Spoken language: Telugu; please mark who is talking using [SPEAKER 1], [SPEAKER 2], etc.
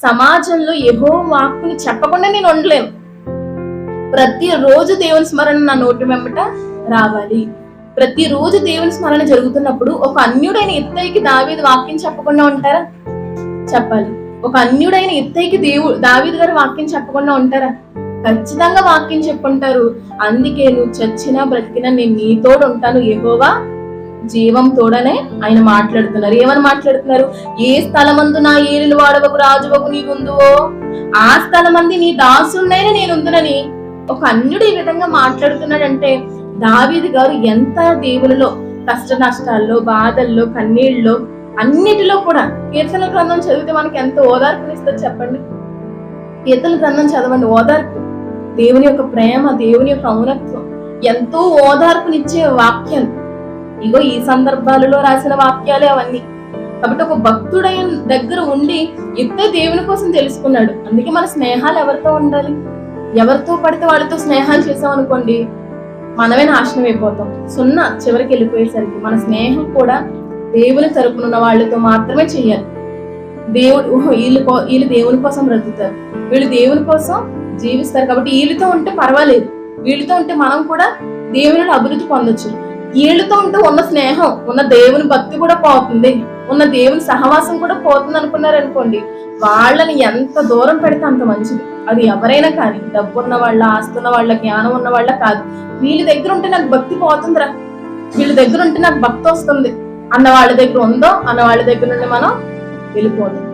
[SPEAKER 1] సమాజంలో యెహోవా వాక్కుని చెప్పకుండా నేను ఉండలేను. ప్రతిరోజు దేవుని స్మరణ నా నోటి వెంబట రావాలి. ప్రతిరోజు దేవుని స్మరణ జరుగుతున్నప్పుడు ఒక అన్యుడైన ఇత్తయికి దావీదు వాక్యం చెప్పకుండా ఉంటారా? చెప్పాలి. ఒక అన్యుడైన ఇత్తయికి దావీదు గారు వాక్యం చెప్పకుండా ఉంటారా? ఖచ్చితంగా వాక్యం చెప్పుంటారు. అందుకే నువ్వు చచ్చినా బ్రతికినా నేను నీతోడు ఉంటాను, యెహోవా జీవం తోడనే ఆయన మాట్లాడుతున్నారు. ఏమని మాట్లాడుతున్నారు? ఏ స్థలమందు నా ఏలులు వాడవకు రాజువకు నీవుందువో ఆ స్థలమంది నీ దాసున్నైనా నేనుందునని ఒక అన్యుడు ఈ విధంగా మాట్లాడుతున్నాడంటే దావీదు గారు ఎంత దేవునిలో కష్ట నష్టాల్లో, బాధల్లో, కన్నీళ్ళలో, అన్నిటిలో కూడా కీర్తన గ్రంథం చదివితే మనకి ఎంత ఓదార్పునిస్తుంది చెప్పండి. కీర్తన గ్రంథం చదవండి, ఓదార్పు, దేవుని యొక్క ప్రేమ, దేవుని యొక్క ఔన్నత్వం, ఎంతో ఓదార్పునిచ్చే వాక్యాలు. ఇగో ఈ సందర్భాలలో రాసిన వాక్యాలే అవన్నీ. కాబట్టి ఒక భక్తుడైన దగ్గర ఉండి ఇత్తే దేవుని కోసం తెలుసుకున్నాడు. అందుకే మన స్నేహాలు ఎవరితో ఉండాలి? ఎవరితో పడితే వాళ్ళతో స్నేహాలు చేసాం అనుకోండి, మనమే నాశనం అయిపోతాం. సున్నా చివరికి వెళ్ళిపోయేసరికి మన స్నేహం కూడా దేవుని తరపునున్న వాళ్ళతో మాత్రమే చెయ్యాలి. వీళ్ళు దేవుని కోసం బ్రతుకుతారు, వీళ్ళు దేవుని కోసం జీవిస్తారు. కాబట్టి వీళ్ళతో ఉంటే పర్వాలేదు, వీళ్ళతో ఉంటే మనం కూడా దేవుని అభివృద్ధి పొందొచ్చు. వీళ్ళతో ఉంటే ఉన్న స్నేహం, ఉన్న దేవుని భక్తి కూడా పోతుంది, ఉన్న దేవుని సహవాసం కూడా పోతుంది అనుకున్నారనుకోండి, వాళ్ళని ఎంత దూరం పెడితే అంత మంచిది. అది ఎవరైనా కానీ, డబ్బు ఉన్న వాళ్ళ, ఆస్తున్న వాళ్ళ, జ్ఞానం ఉన్న వాళ్ళ కాదు. వీళ్ళ దగ్గర ఉంటే నాకు భక్తి పోతుందిరా, వీళ్ళ దగ్గర ఉంటే నాకు భక్తి వస్తుంది అన్న వాళ్ళ దగ్గర ఉందో అన్న వాళ్ళ దగ్గర నుండి మనం వెళ్ళిపోతాం.